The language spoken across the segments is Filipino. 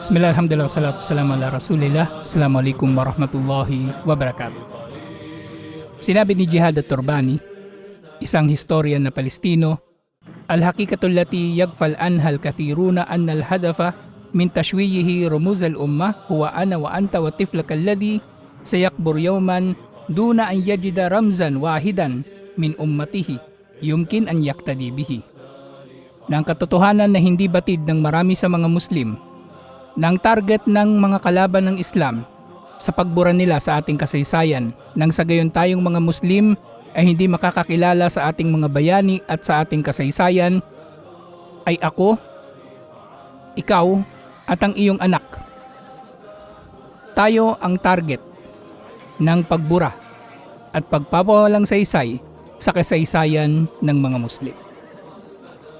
Bismillah, alhamdulillah, salatu salam ala rasulillah. Assalamualaikum warahmatullahi wabarakatuh. Sinabi ni Jihad at-Turbani, isang historian na Palestino, al-hakikatul lati yagfal anha al-kathiruna anna al-hadafa min tashwiyihi rumuz al-ummah huwa ana wa anta wa tiflaka alladhi sayakbur yawman duna an yajida ramzan wahidan min ummatihi yumkin an yaktadi bihi. Na ang katotohanan na hindi batid ng marami sa mga Muslim na ang target ng mga kalaban ng Islam sa pagbura nila sa ating kasaysayan nang sa gayon tayong mga Muslim ay hindi makakakilala sa ating mga bayani at sa ating kasaysayan ay ako, ikaw at ang iyong anak. Tayo ang target ng pagbura at pagpapawalang saysay sa kasaysayan ng mga Muslim.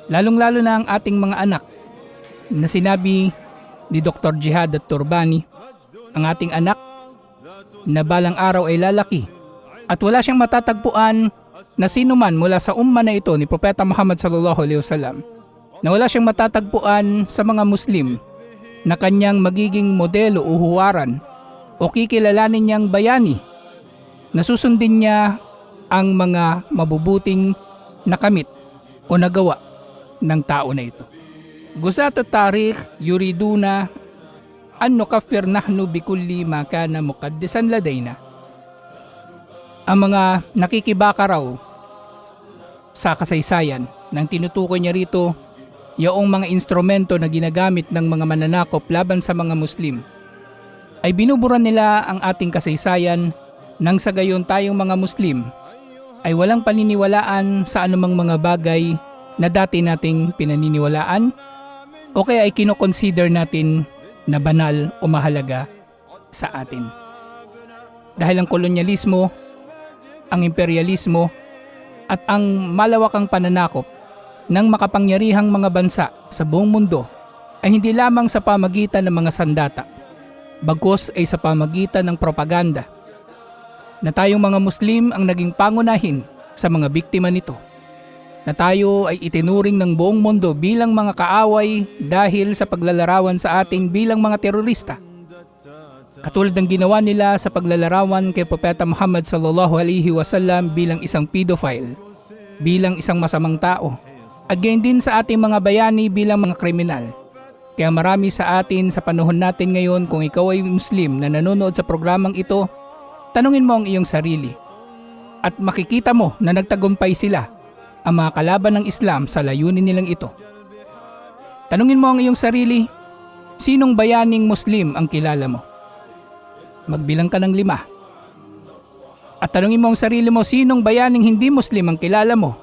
Lalong-lalo na ang ating mga anak na sinabi ni Dr. Jihad at-Turbani, ang ating anak na balang araw ay lalaki at wala siyang matatagpuan na sino man mula sa umma na ito ni Propeta Muhammad sallallahu alaihi wasallam, na wala siyang matatagpuan sa mga Muslim na kanyang magiging modelo o huwaran o kikilalanin niyang bayani na susundin niya ang mga mabubuting nakamit o nagawa ng tao na ito. Gusat at-tarikh yuriduna an nukaffir nahnu bikulli ma kana muqaddisan ladayna. Ang mga nakikibaka raw sa kasaysayan nang tinutukoy niya rito yaong mga instrumento na ginagamit ng mga mananakop laban sa mga Muslim ay binuburan nila ang ating kasaysayan nang sa gayon tayong mga Muslim ay walang paniniwalaan sa anumang mga bagay na dati nating pinaniniwalaan o kaya ay kinoconsider natin na banal o mahalaga sa atin. Dahil ang kolonyalismo, ang imperialismo at ang malawakang pananakop ng makapangyarihang mga bansa sa buong mundo ay hindi lamang sa pamagitan ng mga sandata, bagkus ay sa pamagitan ng propaganda na tayong mga Muslim ang naging pangunahin sa mga biktima nito, na tayo ay itinuring ng buong mundo bilang mga kaaway dahil sa paglalarawan sa ating bilang mga terorista. Katulad ng ginawa nila sa paglalarawan kay Propeta Muhammad sallallahu alaihi wasallam bilang isang pedophile, bilang isang masamang tao, at gayon din sa ating mga bayani bilang mga kriminal. Kaya marami sa atin sa panahon natin ngayon, kung ikaw ay Muslim na nanonood sa programang ito, tanungin mo ang iyong sarili at makikita mo na nagtagumpay sila, ang mga kalaban ng Islam, sa layunin nilang ito. Tanungin mo ang iyong sarili, sinong bayaning Muslim ang kilala mo? Magbilang ka ng 5. At tanungin mo ang sarili mo, sinong bayaning hindi Muslim ang kilala mo?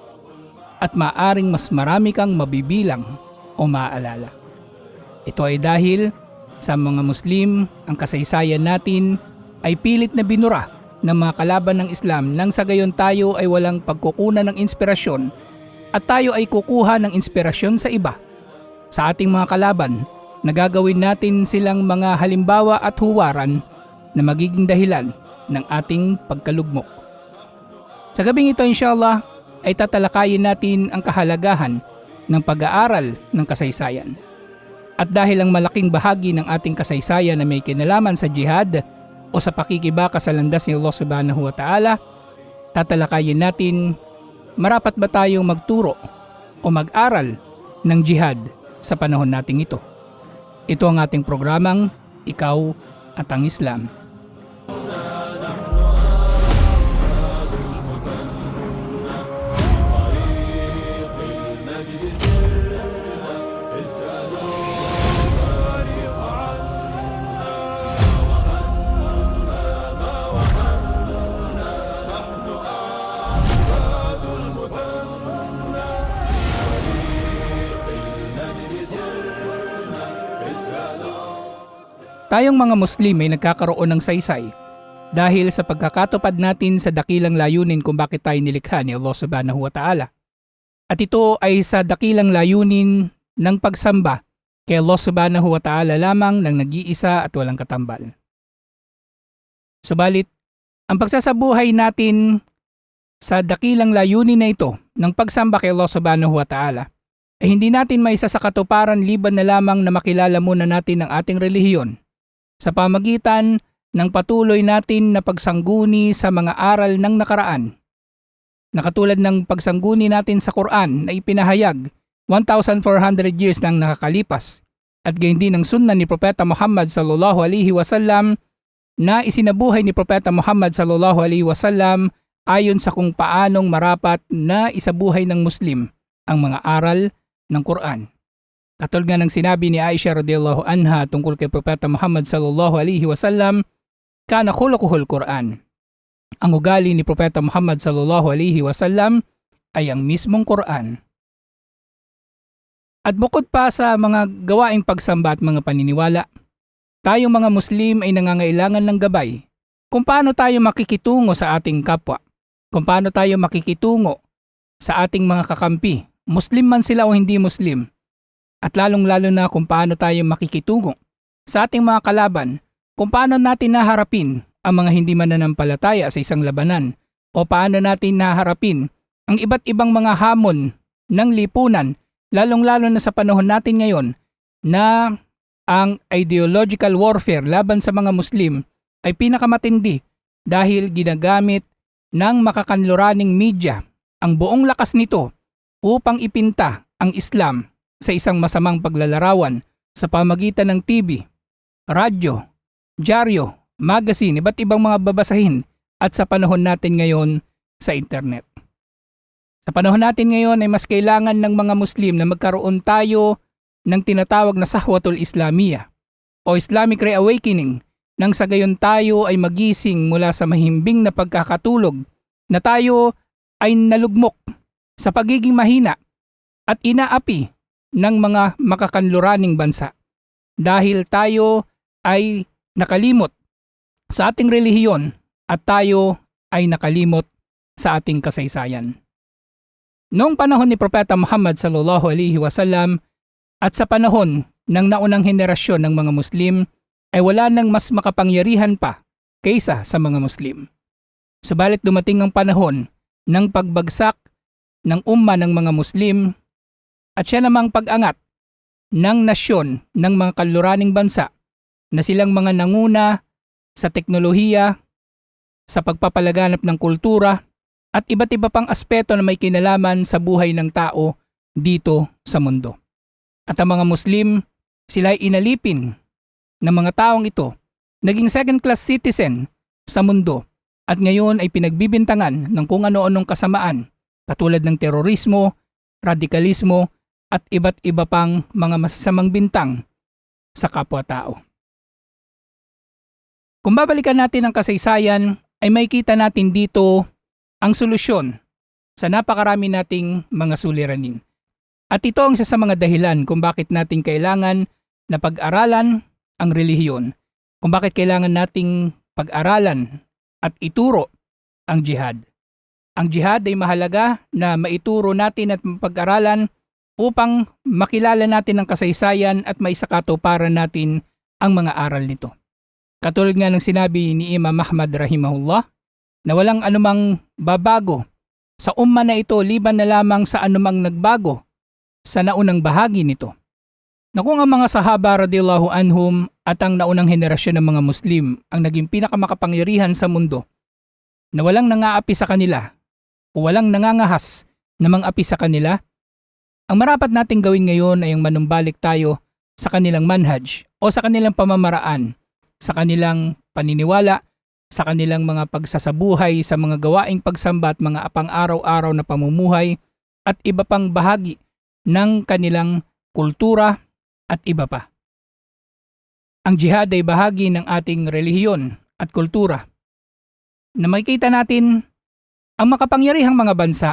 At maaring mas marami kang mabibilang o maaalala. Ito ay dahil sa mga Muslim, ang kasaysayan natin ay pilit na binura ng mga kalaban ng Islam nang sa gayon tayo ay walang pagkukunan ng inspirasyon at tayo ay kukuha ng inspirasyon sa iba, sa ating mga kalaban, na gagawin natin silang mga halimbawa at huwaran na magiging dahilan ng ating pagkalugmok. Sa gabing ito inshallah ay tatalakayin natin ang kahalagahan ng pag-aaral ng kasaysayan. At dahil ang malaking bahagi ng ating kasaysayan na may kinalaman sa jihad o sa pakikibaka sa landas ni Allah subhanahu wa ta'ala, tatalakayin natin, marapat ba tayong magturo o mag-aral ng jihad sa panahon nating ito? Ito ang ating programang Ikaw at ang Islam. Tayong mga Muslim ay nagkakaroon ng saysay dahil sa pagkakatupad natin sa dakilang layunin kung bakit tayo nilikha ni Allah subhanahu wa ta'ala. At ito ay sa dakilang layunin ng pagsamba kay Allah subhanahu wa ta'ala lamang ng nag-iisa at walang katambal. Subalit, ang pagsasabuhay natin sa dakilang layunin na ito ng pagsamba kay Allah subhanahu wa ta'ala ay hindi natin maisa sa katuparan liban na lamang na makilala muna natin ang ating relihiyon sa pamagitan ng patuloy natin na pagsangguni sa mga aral ng nakaraan. Nakatulad ng pagsangguni natin sa Quran na ipinahayag 1,400 years nang nakakalipas at gayon din ang sunna ni Propeta Muhammad sallallahu alaihi wasallam na isinabuhay ni Propeta Muhammad sallallahu alaihi wasallam ayon sa kung paanong marapat na isabuhay ng Muslim ang mga aral ng Quran. Katulad nga ng sinabi ni Aisha radhiyallahu anha tungkol kay Propeta Muhammad sallallahu alaihi wasallam, kana khuluquhul Quran. Ang ugali ni Propeta Muhammad sallallahu alaihi wasallam ay ang mismong Quran. At bukod pa sa mga gawaing pagsamba at mga paniniwala, tayong mga Muslim ay nangangailangan ng gabay kung paano tayo makikitungo sa ating kapwa, kung paano tayo makikitungo sa ating mga kakampi, Muslim man sila o hindi Muslim, at lalong-lalo na kung paano tayo makikitungo sa ating mga kalaban, kung paano natin naharapin ang mga hindi mananampalataya sa isang labanan o paano natin naharapin ang iba't ibang mga hamon ng lipunan, lalong-lalo na sa panahon natin ngayon na ang ideological warfare laban sa mga Muslim ay pinakamatindi dahil ginagamit ng makakanluraning media ang buong lakas nito upang ipinta ang Islam sa isang masamang paglalarawan sa pamagitan ng TV, radyo, dyaryo, magazine, iba't ibang mga babasahin at sa panahon natin ngayon sa internet. Sa panahon natin ngayon ay mas kailangan ng mga Muslim na magkaroon tayo ng tinatawag na sahwatul Islamiyah o Islamic Reawakening nang sa gayon tayo ay magising mula sa mahimbing na pagkakatulog na tayo ay nalugmok sa pagiging mahina at inaapi ng mga makakanluraning bansa dahil tayo ay nakalimot sa ating relihiyon at tayo ay nakalimot sa ating kasaysayan. Noong panahon ni Propeta Muhammad sallallahu alaihi wasallam at sa panahon ng naunang henerasyon ng mga Muslim ay wala nang mas makapangyarihan pa kaysa sa mga Muslim. Subalit dumating ang panahon ng pagbagsak ng umma ng mga Muslim at siya namang pag-angat ng nasyon ng mga kanluraning bansa na silang mga nanguna sa teknolohiya, sa pagpapalaganap ng kultura at iba't iba pang aspeto na may kinalaman sa buhay ng tao dito sa mundo. At ang mga Muslim, sila ay inalipin ng mga taong ito, naging second-class citizen sa mundo at ngayon ay pinagbibintangan ng kung ano-anong kasamaan katulad ng terorismo, radikalismo at iba't iba pang mga masasamang bintang sa kapwa-tao. Kung babalikan natin ang kasaysayan, ay makikita natin dito ang solusyon sa napakarami nating mga suliranin. At ito ang isa sa mga dahilan kung bakit natin kailangan na pag-aralan ang relihiyon, kung bakit kailangan nating pag-aralan at ituro ang jihad. Ang jihad ay mahalaga na maituro natin at mapag-aralan upang makilala natin ang kasaysayan at maisakatuparan natin ang mga aral nito. Katulad nga ng sinabi ni Imam Ahmad rahimahullah na walang anumang babago sa umma na ito liban na lamang sa anumang nagbago sa naunang bahagi nito. Na kung ang mga sahaba radhiyallahu anhum at ang naunang henerasyon ng mga Muslim ang naging pinakamakapangyarihan sa mundo, na walang nangaapi sa kanila o walang nangangahas na mang-api sa kanila, ang marapat nating gawin ngayon ay ang manumbalik tayo sa kanilang manhaj o sa kanilang pamamaraan, sa kanilang paniniwala, sa kanilang mga pagsasabuhay, sa mga gawaing pagsamba at mga pang-araw-araw na pamumuhay at iba pang bahagi ng kanilang kultura at iba pa. Ang jihad ay bahagi ng ating relihiyon at kultura na makikita natin ang makapangyarihang mga bansa,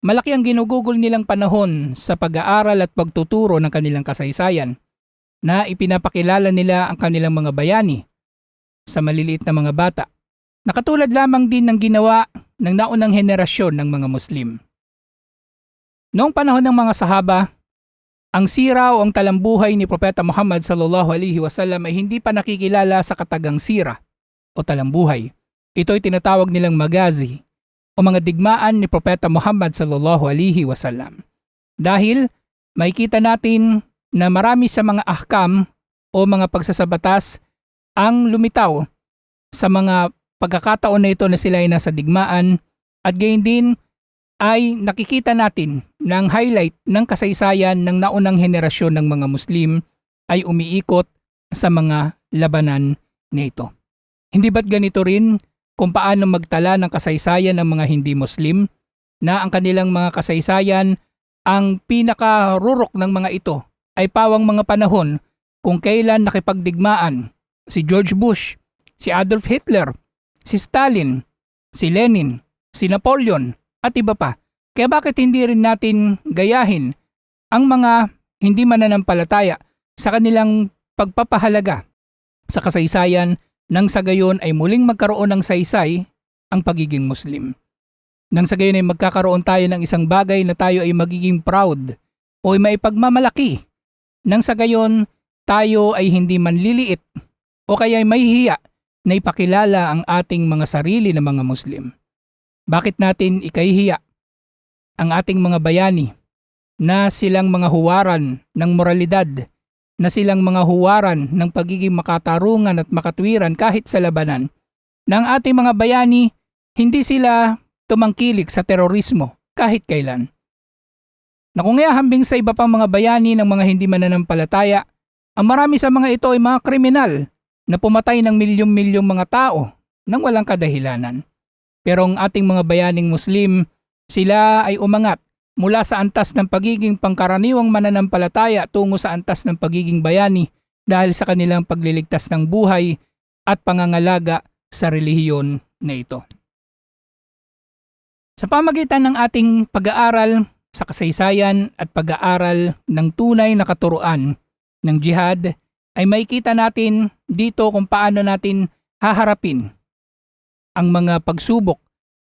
malaki ang ginugugol nilang panahon sa pag-aaral at pagtuturo ng kanilang kasaysayan na ipinapakilala nila ang kanilang mga bayani sa maliliit na mga bata, na katulad lamang din ng ginawa ng naunang henerasyon ng mga Muslim. Noong panahon ng mga sahaba, ang sira o ang talambuhay ni Propeta Muhammad sallallahu alaihi wasallam ay hindi pa nakikilala sa katagang sira o talambuhay. Ito ay tinatawag nilang magazi o mga digmaan ni Propeta Muhammad sallallahu alaihi wasallam. Dahil makikita natin na marami sa mga ahkam o mga pagsasabatas ang lumitaw sa mga pagkakataon na ito na sila ay nasa digmaan, at gayon din ay nakikita natin ng highlight ng kasaysayan ng naunang henerasyon ng mga Muslim ay umiikot sa mga labanan na ito. Hindi ba't ganito rin kung paano magtala ng kasaysayan ng mga hindi Muslim na ang kanilang mga kasaysayan, ang pinakarurok ng mga ito ay pawang mga panahon kung kailan nakipagdigmaan si George Bush, si Adolf Hitler, si Stalin, si Lenin, si Napoleon at iba pa. Kaya bakit hindi rin natin gayahin ang mga hindi mananampalataya sa kanilang pagpapahalaga sa kasaysayan nang sa gayon ay muling magkaroon ng saysay ang pagiging Muslim. Nang sa gayon ay magkakaroon tayo ng isang bagay na tayo ay magiging proud o ay maipagmamalaki. Nang sa gayon tayo ay hindi manliliit o kaya ay mahihiya na ipakilala ang ating mga sarili na mga Muslim. Bakit natin ikahihiya ang ating mga bayani na silang mga huwaran ng moralidad, na silang mga huwaran ng pagiging makatarungan at makatwiran kahit sa labanan, na ang ating mga bayani hindi sila tumangkilik sa terorismo kahit kailan. Na kung ihahambing sa iba pang mga bayani ng mga hindi mananampalataya, ang marami sa mga ito ay mga kriminal na pumatay ng milyong-milyong mga tao nang walang kadahilanan. Pero ang ating mga bayaning Muslim, sila ay umangat mula sa antas ng pagiging pangkaraniwang mananampalataya tungo sa antas ng pagiging bayani dahil sa kanilang pagliligtas ng buhay at pangangalaga sa relihiyon na ito. Sa pamagitan ng ating pag-aaral sa kasaysayan at pag-aaral ng tunay na katuruan ng jihad, ay makikita natin dito kung paano natin haharapin ang mga pagsubok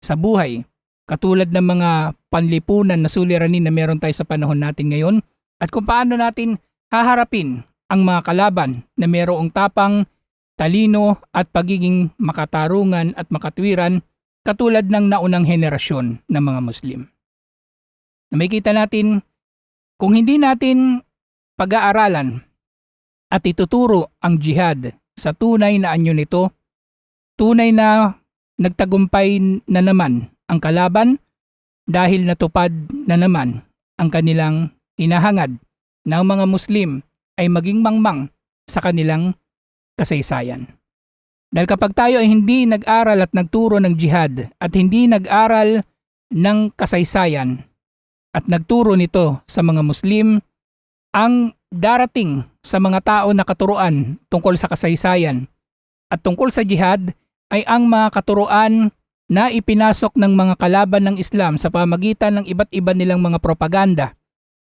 sa buhay, katulad ng mga panlipunan na suliranin na meron tayo sa panahon natin ngayon, at kung paano natin haharapin ang mga kalaban na merong tapang, talino at pagiging makatarungan at makatwiran katulad ng naunang henerasyon ng mga Muslim. Na makikita natin kung hindi natin pag-aaralan at ituturo ang jihad sa tunay na anyo nito, tunay na nagtagumpay na naman ang kalaban dahil natupad na naman ang kanilang hinahangad na ang mga Muslim ay maging mangmang sa kanilang kasaysayan. Dahil kapag tayo ay hindi nag-aral at nagturo ng jihad at hindi nag-aral ng kasaysayan at nagturo nito sa mga Muslim, ang darating sa mga tao na katuruan tungkol sa kasaysayan at tungkol sa jihad ay ang mga katuruan na ipinasok ng mga kalaban ng Islam sa pamagitan ng iba't iba nilang mga propaganda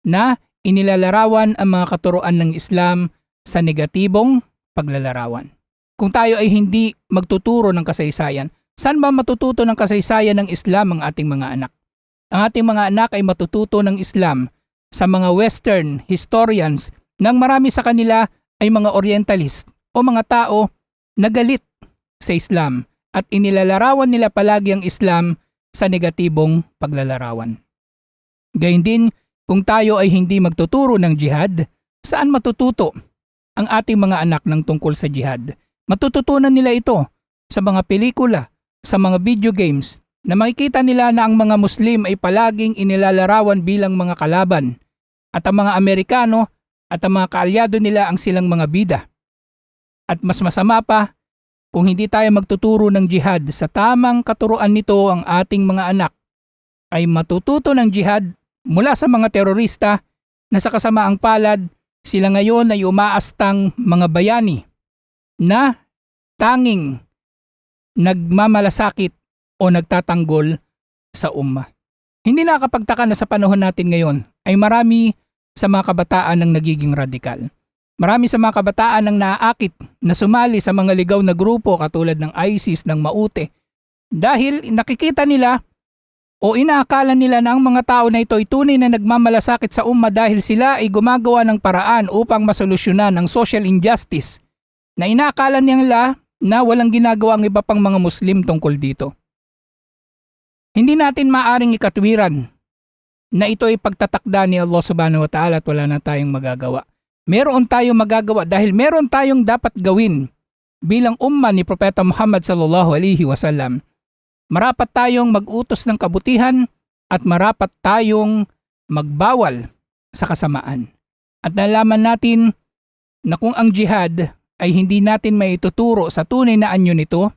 na inilalarawan ang mga katuruan ng Islam sa negatibong paglalarawan. Kung tayo ay hindi magtuturo ng kasaysayan, saan ba matututo ng kasaysayan ng Islam ang ating mga anak? Ang ating mga anak ay matututo ng Islam sa mga Western historians nang marami sa kanila ay mga Orientalist o mga tao na galit sa Islam at inilalarawan nila palagi ang Islam sa negatibong paglalarawan. Gayun din, kung tayo ay hindi magtuturo ng jihad, saan matututo ang ating mga anak ng tungkol sa jihad? Matututunan nila ito sa mga pelikula, sa mga video games, na makikita nila na ang mga Muslim ay palaging inilalarawan bilang mga kalaban at ang mga Amerikano at ang mga kaalyado nila ang silang mga bida. At mas masama pa, kung hindi tayo magtuturo ng jihad sa tamang katuruan nito, ang ating mga anak ay matututo ng jihad mula sa mga terorista na sa kasamaang palad, sila ngayon ay umaastang mga bayani na tanging nagmamalasakit o nagtatanggol sa ummah. Hindi nakakapagtaka na sa panahon natin ngayon ay marami sa mga kabataan ang nagiging radikal. Marami sa mga kabataan ang naaakit na sumali sa mga ligaw na grupo katulad ng ISIS, ng Maute, dahil nakikita nila o inaakala nila na ang mga tao na ito ay tunay na nagmamalasakit sa ummah dahil sila ay gumagawa ng paraan upang masolusyonan ang social injustice na inaakala nila na walang ginagawa ang iba pang mga Muslim tungkol dito. Hindi natin maaring ikatwiran na ito ay pagtatakda ni Allah subhanahu wa ta'ala at wala na tayong magagawa. Meron tayong magagawa dahil meron tayong dapat gawin bilang umma ni Propeta Muhammad sallallahu alaihi wasallam. Marapat tayong mag-utos ng kabutihan at marapat tayong magbawal sa kasamaan. At nalaman natin na kung ang jihad ay hindi natin maituturo sa tunay na anyo nito,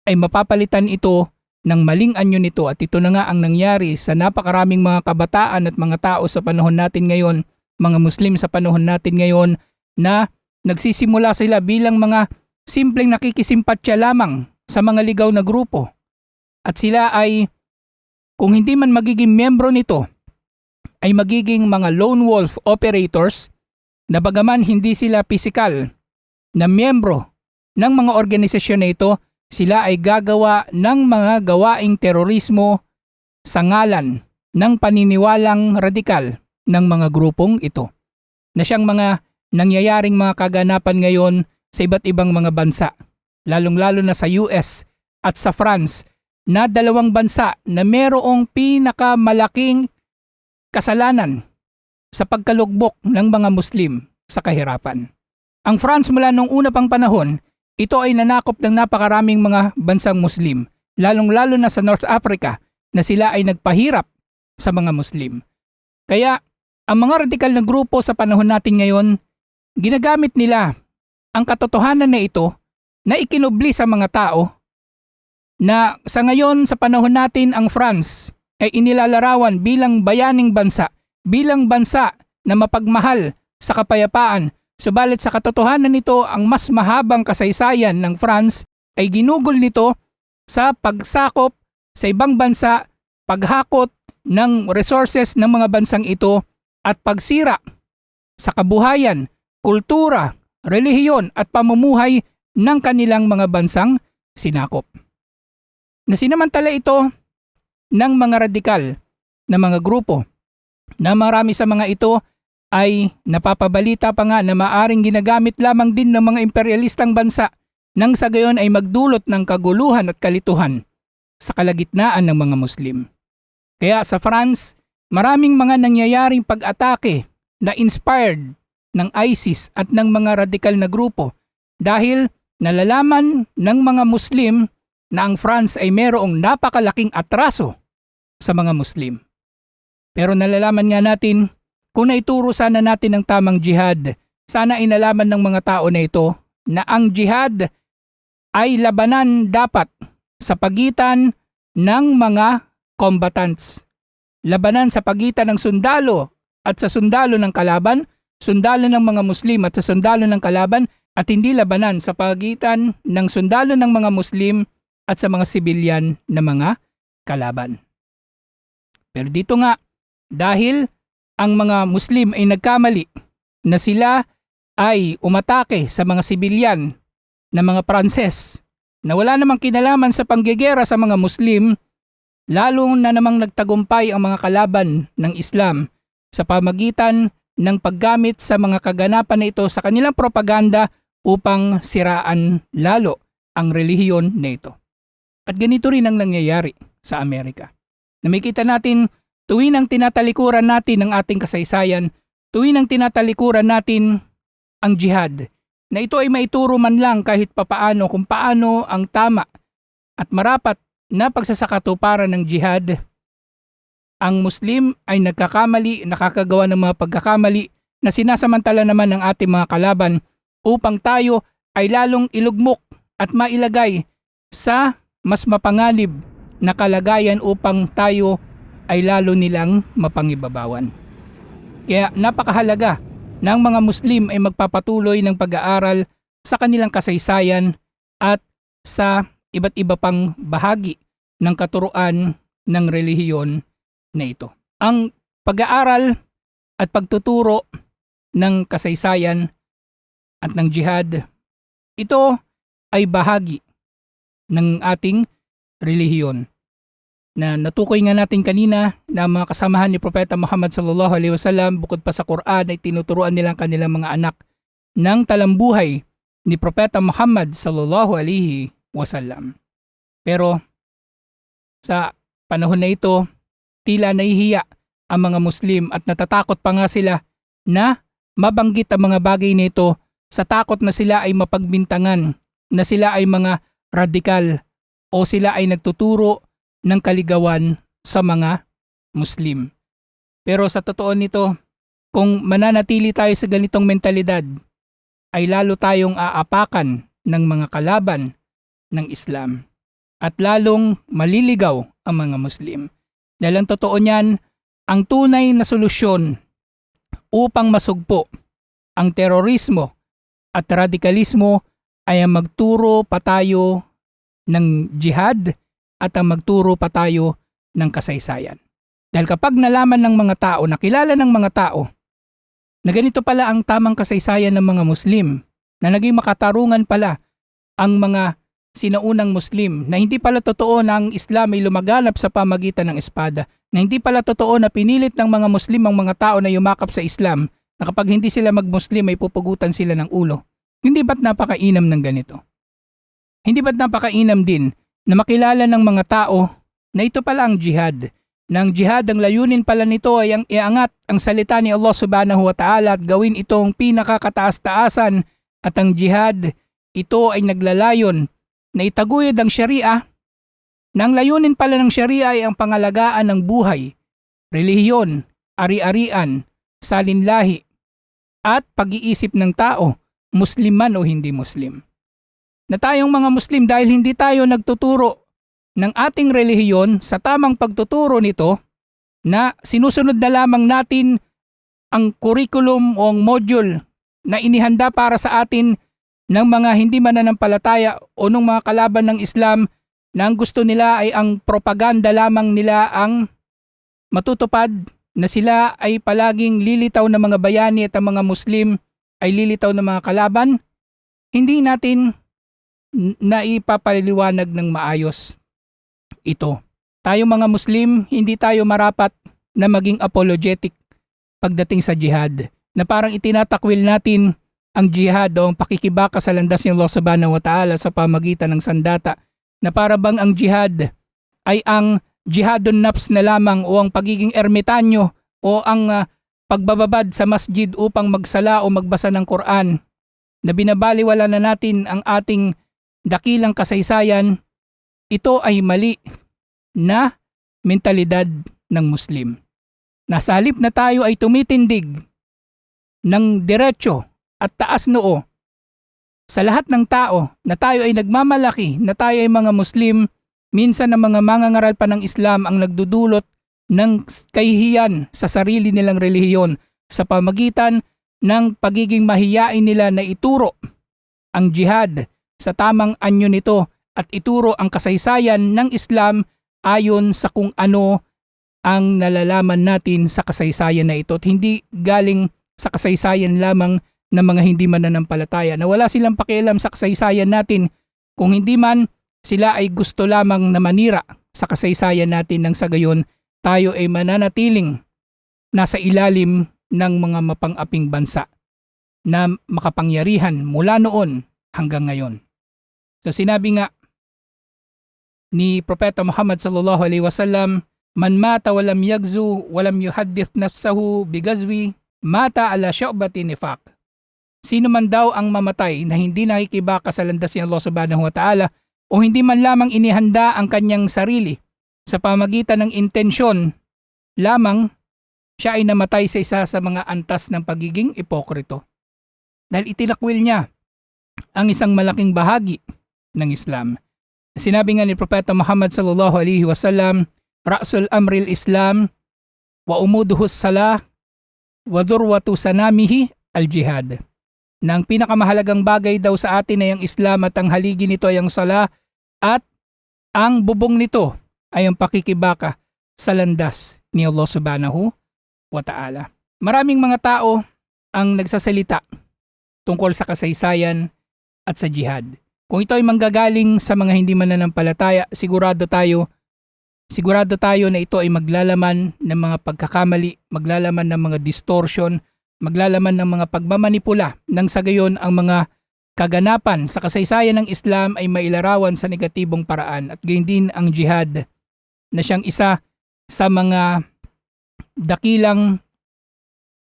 ay mapapalitan ito ng maling anyo nito at ito na nga ang nangyari sa napakaraming mga kabataan at mga tao sa panahon natin ngayon, mga Muslim sa panahon natin ngayon na nagsisimula sila bilang mga simpleng nakikisimpatya lamang sa mga ligaw na grupo. At sila ay, kung hindi man magiging membro nito, ay magiging mga lone wolf operators na bagaman hindi sila pisikal na miyembro ng mga organisasyon na ito, sila ay gagawa ng mga gawaing terorismo sa ngalan ng paniniwalang radikal ng mga grupong ito. Na siyang mga nangyayaring mga kaganapan ngayon sa iba't ibang mga bansa, lalong-lalo na sa US at sa France, na dalawang bansa na merong pinakamalaking kasalanan sa pagkalugbok ng mga Muslim sa kahirapan. Ang France mula nung una pang panahon, ito ay nanakop ng napakaraming mga bansang Muslim, lalong-lalo na sa North Africa na sila ay nagpahirap sa mga Muslim. Kaya ang mga radikal na grupo sa panahon natin ngayon, ginagamit nila ang katotohanan na ito na ikinubli sa mga tao na sa ngayon sa panahon natin ang France ay inilalarawan bilang bayaning bansa, bilang bansa na mapagmahal sa kapayapaan. Subalit sa katotohanan nito, ang mas mahabang kasaysayan ng France ay ginugol nito sa pagsakop sa ibang bansa, paghakot ng resources ng mga bansang ito at pagsira sa kabuhayan, kultura, relihiyon at pamumuhay ng kanilang mga bansang sinakop. Nasinamantala ito ng mga radikal na mga grupo na marami sa mga ito ay napapabalita pa nga na maaring ginagamit lamang din ng mga imperialistang bansa nang sa gayon ay magdulot ng kaguluhan at kalituhan sa kalagitnaan ng mga Muslim. Kaya sa France, maraming mga nangyayaring pag-atake na inspired ng ISIS at ng mga radikal na grupo dahil nalalaman ng mga Muslim na ang France ay mayroong napakalaking atraso sa mga Muslim. Pero nalalaman nga natin, kung naituro sana natin ang tamang jihad, sana inalaman ng mga tao na ito na ang jihad ay labanan dapat sa pagitan ng mga combatants. Labanan sa pagitan ng sundalo at sa sundalo ng kalaban, sundalo ng mga Muslim at sa sundalo ng kalaban, at hindi labanan sa pagitan ng sundalo ng mga Muslim at sa mga sibilyan na mga kalaban. Pero dito nga, dahil ang mga Muslim ay nagkamali na sila ay umatake sa mga sibilyan na mga Pranses na wala namang kinalaman sa panggegera sa mga Muslim, lalo na namang nagtagumpay ang mga kalaban ng Islam sa pamagitan ng paggamit sa mga kaganapan na ito sa kanilang propaganda upang siraan lalo ang relihiyon na ito. At ganito rin ang nangyayari sa Amerika. Nakikita natin tuwing ang tinatalikuran natin ang ating kasaysayan, tuwing ang tinatalikuran natin ang jihad, na ito ay maituro man lang kahit papaano kung paano ang tama at marapat na pagsasakatuparan ng jihad, ang Muslim ay nakakagawa ng mga pagkakamali na sinasamantala naman ng ating mga kalaban upang tayo ay lalong ilugmok at mailagay sa mas mapanganib na kalagayan upang tayo ay lalo nilang mapangibabawan. Kaya napakahalaga na ang mga Muslim ay magpapatuloy ng pag-aaral sa kanilang kasaysayan at sa iba't iba pang bahagi ng katuruan ng relihiyon na ito. Ang pag-aaral at pagtuturo ng kasaysayan at ng jihad, ito ay bahagi ng ating relihiyon. Na natukoy nga natin kanina na mga kasamahan ni Propeta Muhammad sallallahu alaihi wasallam bukod pa sa Quran ay tinuturuan nilang kanilang mga anak ng talambuhay ni Propeta Muhammad sallallahu alaihi wasallam. Pero sa panahon na ito, tila nahihiya ang mga Muslim at natatakot pa nga sila na mabanggit ang mga bagay nito sa takot na sila ay mapagbintangan, na sila ay mga radikal o sila ay nagtuturo ng kaligawan sa mga Muslim. Pero sa totoo nito, kung mananatili tayo sa ganitong mentalidad, ay lalo tayong aapakan ng mga kalaban ng Islam at lalong maliligaw ang mga Muslim. Dahil ang totoo niyan, ang tunay na solusyon upang masugpo ang terorismo at radikalismo ay ang magturo pa tayo ng jihad at ang magturo pa tayo ng kasaysayan. Dahil kapag nalaman ng mga tao, nakilala ng mga tao, na ganito pala ang tamang kasaysayan ng mga Muslim, na naging makatarungan pala ang mga sinaunang Muslim, na hindi pala totoo na ang Islam ay lumaganap sa pamagitan ng espada, na hindi pala totoo na pinilit ng mga Muslim ang mga tao na yumakap sa Islam, na kapag hindi sila mag-Muslim ay pupugutan sila ng ulo. Hindi ba't napakainam ng ganito? Hindi ba't napakainam din na makilala ng mga tao na ito pala ang jihad? Nang jihad, ang layunin pala nito ay ang iangat ang salita ni Allah subhanahu wa ta'ala at gawin itong pinakakataas-taasan, at ang jihad, ito ay naglalayon na itaguyod ang Sharia, na ang layunin pala ng Sharia ay ang pangalagaan ng buhay, relihiyon, ari-arian, salinlahi, at pag-iisip ng tao, Muslim man o hindi Muslim. Na tayong mga Muslim, dahil hindi tayo nagtuturo ng ating relihiyon sa tamang pagtuturo nito, na sinusunod na lamang natin ang curriculum o ang module na inihanda para sa atin ng mga hindi mananampalataya o ng mga kalaban ng Islam, na ang gusto nila ay ang propaganda lamang nila ang matutupad, na sila ay palaging lilitaw ng mga bayani at ang mga Muslim ay lilitaw ng mga kalaban, hindi natin naipapaliwanag ng maayos ito. Tayo mga Muslim, hindi tayo marapat na maging apologetic pagdating sa jihad, na parang itinatakwil natin ang jihad o ang pakikibaka sa landas ng Allah subhanahu wa ta'ala sa pamagitan ng sandata, na para bang ang jihad ay ang jihadun nafs na lamang o ang pagiging ermitanyo o ang pagbababad sa masjid upang magsala o magbasa ng Quran, na binabaliwala na natin ang ating dakilang kasaysayan. Ito ay mali na mentalidad ng Muslim. Nasa halip na tayo ay tumitindig ng diretso at taas noo sa lahat ng tao, na tayo ay nagmamalaki, na tayo ay mga Muslim, minsan ang mga mangangaral pa ng Islam ang nagdudulot ng kahihiyan sa sarili nilang relihiyon sa pamagitan ng pagiging mahiyain nila na ituro ang jihad sa tamang anyo nito at ituro ang kasaysayan ng Islam ayon sa kung ano ang nalalaman natin sa kasaysayan na ito, at hindi galing sa kasaysayan lamang ng mga hindi mananampalataya, na wala silang pakialam sa kasaysayan natin, kung hindi man sila ay gusto lamang na manira sa kasaysayan natin, nang sa gayon tayo ay mananatiling nasa ilalim ng mga mapang-aping bansa na makapangyarihan mula noon hanggang ngayon. So sinabi nga ni Propeta Muhammad sallallahu alaihi wasallam, man mata walam yagzu walam yuhaddith nafsahu bigazwi mata ala syu'bati nifaq. Sino man daw ang mamatay na hindi nakikibaka sa landas ni Allah subhanahu wa ta'ala o hindi man lamang inihanda ang kanyang sarili sa pamagitan ng intensyon lamang, siya ay namatay sa isa sa mga antas ng pagiging ipokrito. Dahil itinakwil niya ang isang malaking bahagi ng Islam. Sinabi nga ni Propeta Muhammad sallallahu alaihi wasallam, Ra'sul amril Islam wa umuduhus salah wa durwatu sanamihi al-jihad. Na ang pinakamahalagang bagay daw sa atin ay ang Islam at ang haligi nito ay ang sala, at ang bubong nito ay ang pakikibaka sa landas ni Allah subhanahu wa ta'ala. Maraming mga tao ang nagsasalita tungkol sa kasaysayan at sa jihad. Kung ito ay manggagaling sa mga hindi mananampalataya, sigurado tayo na ito ay maglalaman ng mga pagkakamali, maglalaman ng mga distortion, maglalaman ng mga pagmamanipula, nang sa gayon ang mga kaganapan sa kasaysayan ng Islam ay mailarawan sa negatibong paraan. At gayon din ang jihad, na siyang isa sa mga dakilang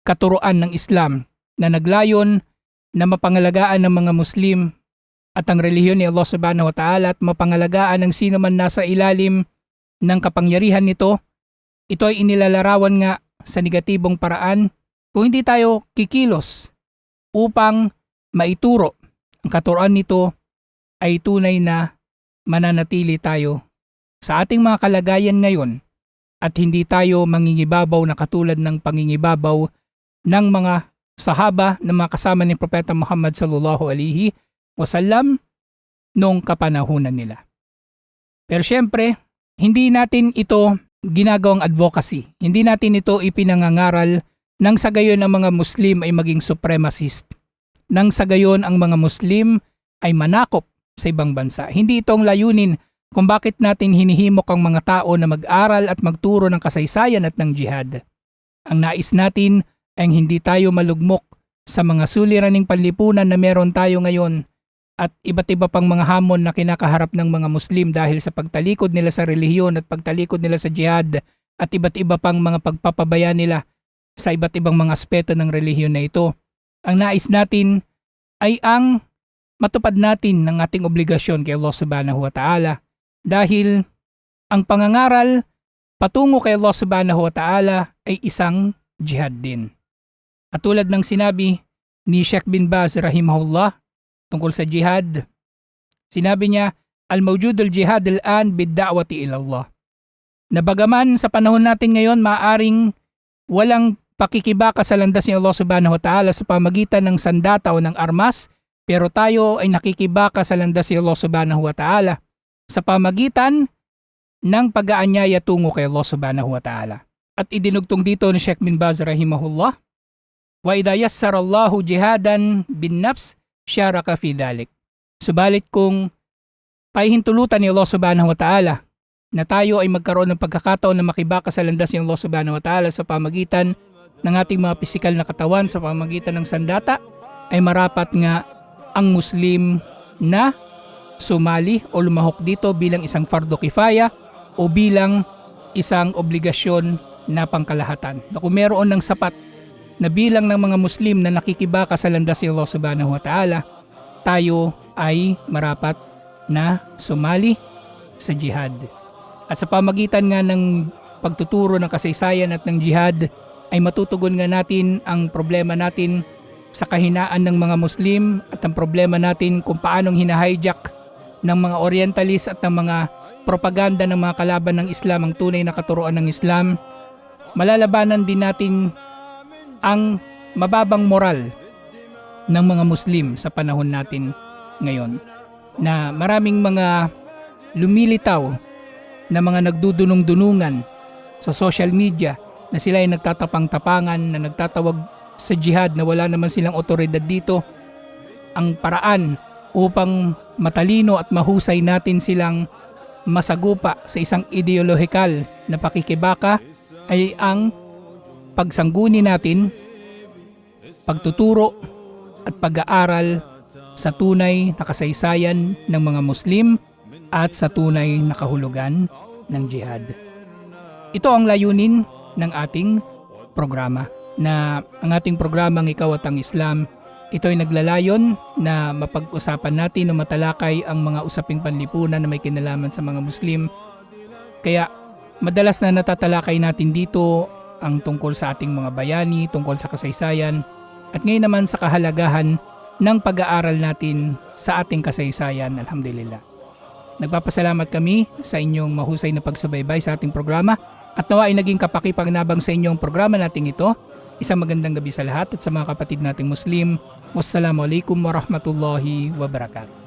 katuruan ng Islam na naglayon na mapangalagaan ng mga Muslim at ang relihiyon ni Allah subhanahu wa ta'ala at mapangalagaan ng sino man nasa ilalim ng kapangyarihan nito. Ito ay inilalarawan nga sa negatibong paraan kung hindi tayo kikilos upang maituro ang katuruan nito ay tunay na mananatili tayo sa ating mga kalagayan ngayon at hindi tayo mangingibabaw na katulad ng pangingibabaw ng mga sahaba ng mga kasama ni Propeta Muhammad sallallahu alaihi wasallam nung kapanahunan nila. Pero syempre, hindi natin ito ginagawang advocacy. Hindi natin ito ipinangangaral nang sa gayon ang mga Muslim ay maging supremacist. Nang sa gayon ang mga Muslim ay manakop sa ibang bansa. Hindi ito ang layunin kung bakit natin hinihimok ang mga tao na mag-aral at magturo ng kasaysayan at ng jihad. Ang nais natin ay hindi tayo malugmok sa mga suliraning panlipunan na meron tayo ngayon at iba't iba pang mga hamon na kinakaharap ng mga Muslim dahil sa pagtalikod nila sa relihiyon at pagtalikod nila sa jihad at iba't iba pang mga pagpapabaya nila sa iba't ibang mga aspeto ng relihiyon na ito. Ang nais natin ay ang matupad natin ng ating obligasyon kay Allah subhanahu wa ta'ala dahil ang pangangaral patungo kay Allah subhanahu wa ta'ala ay isang jihad din. At tulad ng sinabi ni Sheikh bin Baz rahimahullah tungkol sa jihad, sinabi niya, al-mawjudul jihad al-an bid-da'wati ila Allah. Na bagaman sa panahon natin ngayon maaring walang pakikibaka sa landas ni Allah subhanahu wa ta'ala sa pamagitan ng sandata o ng armas, pero tayo ay nakikibaka sa landas ni Allah subhanahu wa ta'ala sa pamagitan ng pag-aanyaya tungo kay Allah subhanahu wa ta'ala. At idinugtong dito ni Sheikh bin Baz rahimahullah, wa idha yassara Allahu jihadan bin nafs syaraka fi dhalik. Subalit kung pahihintulutan ni Allah subhanahu wa ta'ala na tayo ay magkaroon ng pagkakataon na makibaka sa landas ni Allah subhanahu wa ta'ala sa pamagitan ng ating mga pisikal na katawan, sa pamagitan ng sandata, ay marapat nga ang Muslim na sumali o lumahok dito bilang isang fardo kifaya o bilang isang obligasyon na pangkalahatan. Na kung meron ng sapat na bilang ng mga Muslim na nakikibaka sa landas ni Allah subhanahu wa ta'ala, tayo ay marapat na sumali sa jihad. At sa pamagitan nga ng pagtuturo ng kasaysayan at ng jihad, ay matutugon nga natin ang problema natin sa kahinaan ng mga Muslim at ang problema natin kung paanong hinahijack ng mga Orientalist at ng mga propaganda ng mga kalaban ng Islam ang tunay na katuruan ng Islam. Malalabanan din natin ang mababang moral ng mga Muslim sa panahon natin ngayon, na maraming mga lumilitaw na mga nagdudunong-dunungan sa social media na sila ay nagtatapang-tapangan, na nagtatawag sa jihad na wala naman silang otoridad dito. Ang paraan upang matalino at mahusay natin silang masagupa sa isang ideolohikal na pakikibaka ay ang pagsangguni natin, pagtuturo at pag-aaral sa tunay na kasaysayan ng mga Muslim at sa tunay na kahulugan ng jihad. Ito ang layunin ng ating programa, na ang ating programang Ikaw at ang Islam, ito ay naglalayon na mapag-usapan natin o matalakay ang mga usaping panlipunan na may kinalaman sa mga Muslim. Kaya madalas na natatalakay natin dito ang tungkol sa ating mga bayani, tungkol sa kasaysayan, at ngayon naman sa kahalagahan ng pag-aaral natin sa ating kasaysayan. Alhamdulillah. Nagpapasalamat kami sa inyong mahusay na pagsubaybay sa ating programa at nawa ay naging kapakipakinabang sa inyong programa nating ito. Isang magandang gabi sa lahat at sa mga kapatid nating Muslim. Wassalamualaikum warahmatullahi wabarakatuh.